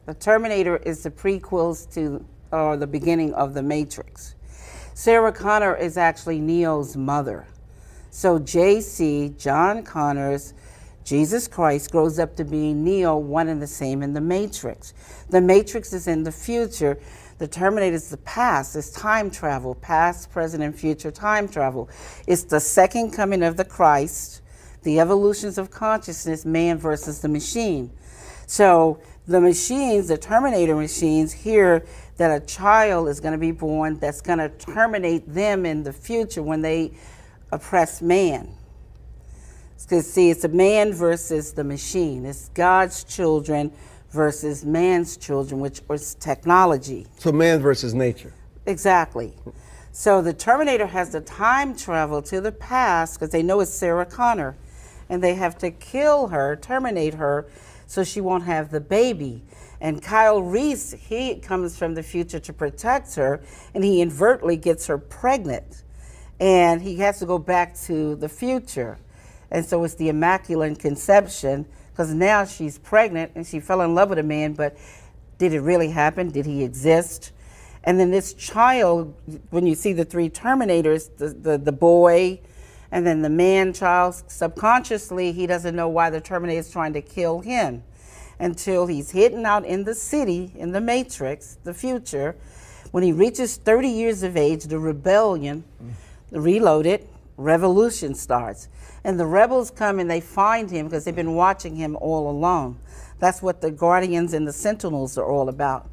The Terminator is the prequels to the beginning of the Matrix. Sarah Connor is actually Neo's mother. So JC, John Connor's Jesus Christ, grows up to be Neo, one and the same in the Matrix. The Matrix is in the future. The Terminator is the past. It's time travel, past, present, and future time travel. It's the second coming of the Christ, the evolutions of consciousness, man versus the machine. So the machines, the Terminator machines, hear that a child is going to be born that's going to terminate them in the future when they oppress man. Because see, it's a man versus the machine. It's God's children versus man's children, which was technology. So man versus nature. Exactly. So the Terminator has to time travel to the past because they know it's Sarah Connor. And they have to kill her, terminate her, so she won't have the baby. And Kyle Reese, he comes from the future to protect her, and he inadvertently gets her pregnant. And he has to go back to the future. And so it's the Immaculate Conception, because now she's pregnant and she fell in love with a man, but did it really happen? Did he exist? And then this child, when you see the three Terminators, the boy, and then the man child, subconsciously, he doesn't know why the Terminator is trying to kill him until he's hidden out in the city, in the Matrix, the future. When he reaches 30 years of age, the rebellion, the Reloaded, revolution starts. And the rebels come and they find him because they've been watching him all along. That's what the Guardians and the Sentinels are all about.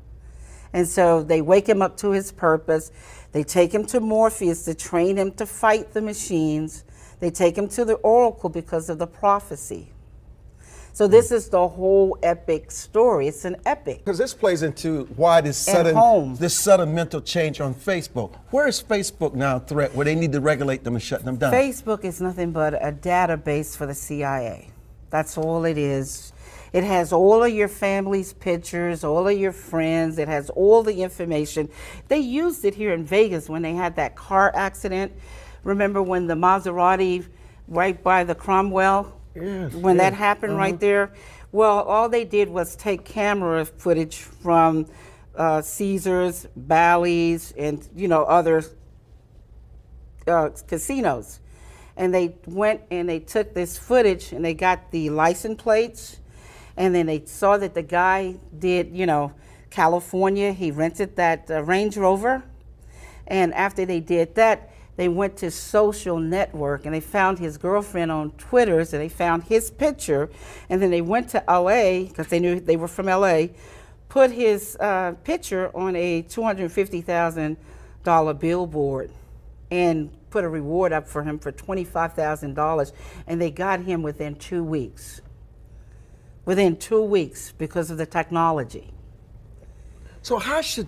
And so they wake him up to his purpose. They take him to Morpheus to train him to fight the machines. They take him to the Oracle because of the prophecy. So this is the whole epic story. It's an epic. Because this plays into why this sudden mental change on Facebook. Where is Facebook now a threat where they need to regulate them and shut them down? Facebook is nothing but a database for the CIA. That's all it is. It has all of your family's pictures, all of your friends. It has all the information. They used it here in Vegas when they had that car accident. Remember when the Maserati right by the Cromwell? Yes, when that happened right there? Well, all they did was take camera footage from Caesars, Bally's, and other casinos. And they went and they took this footage and they got the license plates, and then they saw that the guy did, California, he rented that Range Rover. And after they did that, they went to social network and they found his girlfriend on Twitter, and they found his picture, and then they went to LA because they knew they were from LA, put his picture on a $250,000 billboard and put a reward up for him for $25,000, and they got him within 2 weeks. Within 2 weeks because of the technology. So how do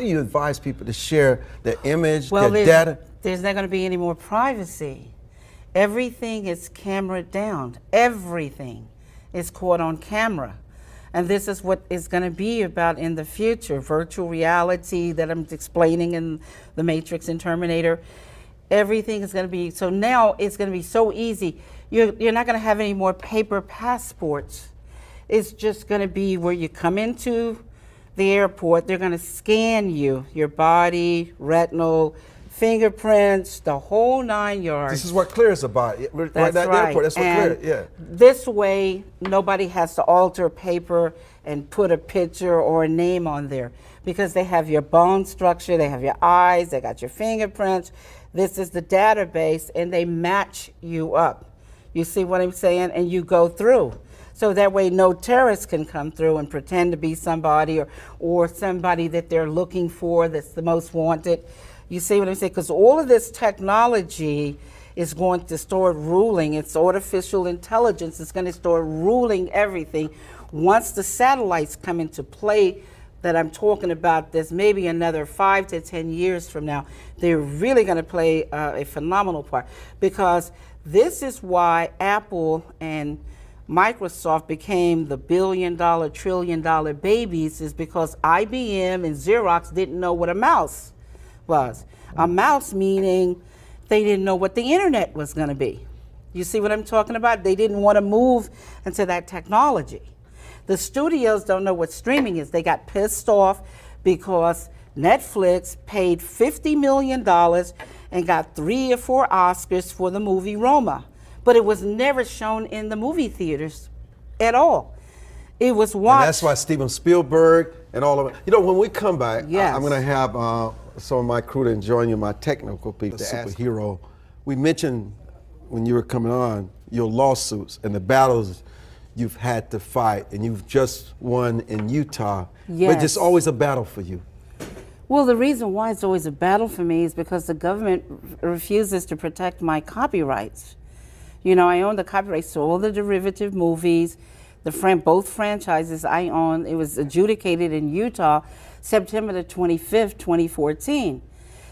you advise people to share their image, their data? There's not going to be any more privacy. Everything is cameraed down. Everything is caught on camera. And this is what it's going to be about in the future. Virtual reality that I'm explaining in The Matrix and Terminator. Everything is going to be, so now it's going to be so easy. You're not going to have any more paper passports. It's just going to be where you come into the airport, they're going to scan you, your body, retinal, fingerprints, the whole 9 yards. This is what clears about it. That's right. Airport, that's what clears, yeah. This way, nobody has to alter paper and put a picture or a name on there because they have your bone structure, they have your eyes, they got your fingerprints. This is the database, and they match you up. You see what I'm saying? And you go through. So that way no terrorists can come through and pretend to be somebody or somebody that they're looking for that's the most wanted. You see what I'm saying? Because all of this technology is going to start ruling. It's artificial intelligence. It's going to start ruling everything. Once the satellites come into play that I'm talking about, there's maybe another 5 to 10 years from now, they're really going to play a phenomenal part. Because this is why Apple and Microsoft became the billion-dollar, trillion-dollar babies, is because IBM and Xerox didn't know what a mouse was. A mouse meaning they didn't know what the internet was going to be. You see what I'm talking about? They didn't want to move into that technology. The studios don't know what streaming is. They got pissed off because Netflix paid $50 million and got 3 or 4 Oscars for the movie Roma. But it was never shown in the movie theaters at all. It was watched. And that's why Steven Spielberg and all of it. You know, when we come back, Yes. I'm going to have some of my crew to join you, my technical people, the superhero. We mentioned when you were coming on your lawsuits and the battles you've had to fight, and you've just won in Utah. Yes. But it's always a battle for you. Well, the reason why it's always a battle for me is because the government refuses to protect my copyrights. You know, I own the copyrights to all the derivative movies, both franchises I own. It was adjudicated in Utah September the 25th, 2014.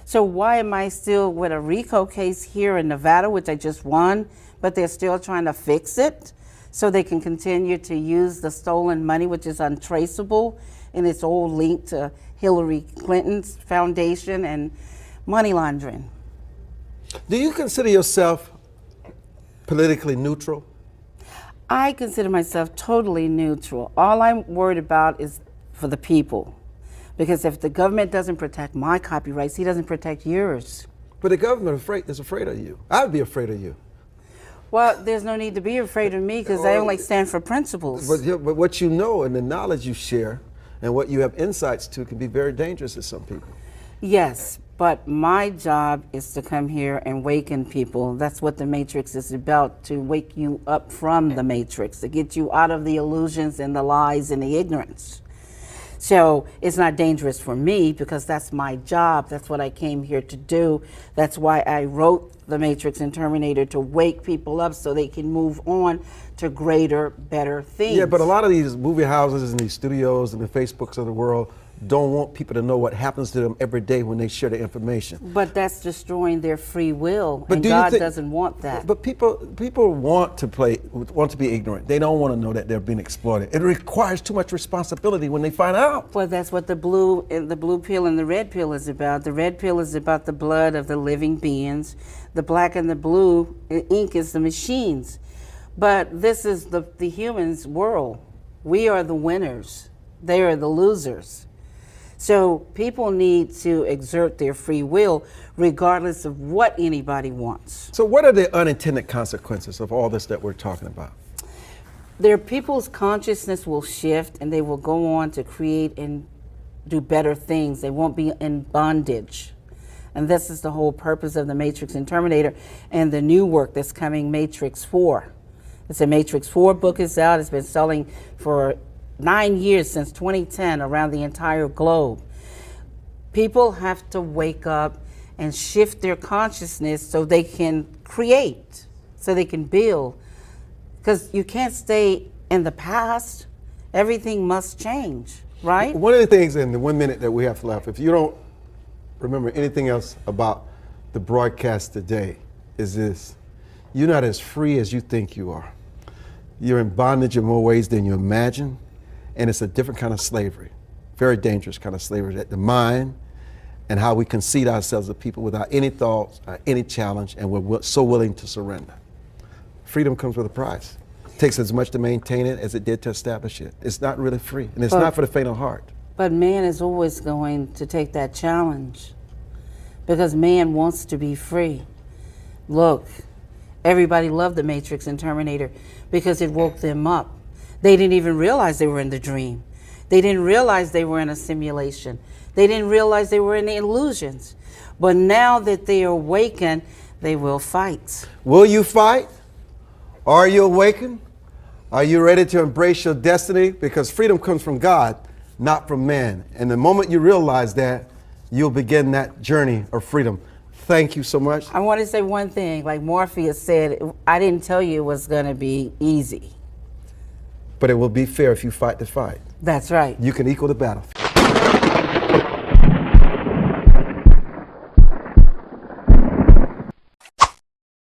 So why am I still with a RICO case here in Nevada, which I just won, but they're still trying to fix it so they can continue to use the stolen money, which is untraceable, and it's all linked to Hillary Clinton's foundation and money laundering. Do you consider yourself politically neutral? I consider myself totally neutral. All I'm worried about is for the people. Because if the government doesn't protect my copyrights, he doesn't protect yours. But the government is afraid of you. I would be afraid of you. Well, there's no need to be afraid of me because I only stand for principles. But what you know and the knowledge you share and what you have insights to can be very dangerous to some people. Yes, but my job is to come here and awaken people. That's what the Matrix is about, to wake you up from the Matrix, to get you out of the illusions and the lies and the ignorance. So it's not dangerous for me because that's my job. That's what I came here to do. That's why I wrote The Matrix and Terminator, to wake people up so they can move on to greater, better things. Yeah, but a lot of these movie houses and these studios and the Facebooks of the world don't want people to know what happens to them every day when they share the information. But that's destroying their free will, But and God doesn't want that. But people want to be ignorant. They don't want to know that they're being exploited. It requires too much responsibility when they find out. Well, that's what the blue pill and the red pill is about. The red pill is about the blood of the living beings. The black and the blue ink is the machines. But this is the humans' world. We are the winners. They are the losers. So people need to exert their free will regardless of what anybody wants. So what are the unintended consequences of all this that we're talking about? Their people's consciousness will shift and they will go on to create and do better things. They won't be in bondage. And this is the whole purpose of the Matrix and Terminator and the new work that's coming, Matrix 4. It's a Matrix 4 book is out. It's been selling for 9 years, since 2010, around the entire globe. People have to wake up and shift their consciousness so they can create, so they can build. Because you can't stay in the past. Everything must change, right? One of the things in the 1 minute that we have left, if you don't remember anything else about the broadcast today, is this: you're not as free as you think you are. You're in bondage in more ways than you imagine, and it's a different kind of slavery, very dangerous kind of slavery, that the mind and how we concede ourselves to people without any thoughts, any challenge, and we're so willing to surrender. Freedom comes with a price. It takes as much to maintain it as it did to establish it. It's not really free, and it's not for the faint of heart. But man is always going to take that challenge because man wants to be free. Look, everybody loved the Matrix and Terminator because it woke them up. They didn't even realize they were in the dream. They didn't realize they were in a simulation. They didn't realize they were in the illusions. But now that they are awakened, they will fight. Will you fight? Are you awakened? Are you ready to embrace your destiny? Because freedom comes from God, not from man. And the moment you realize that, you'll begin that journey of freedom. Thank you so much. I want to say one thing. Like Morpheus said, I didn't tell you it was going to be easy. But it will be fair if you fight the fight. That's right. You can equal the battlefield.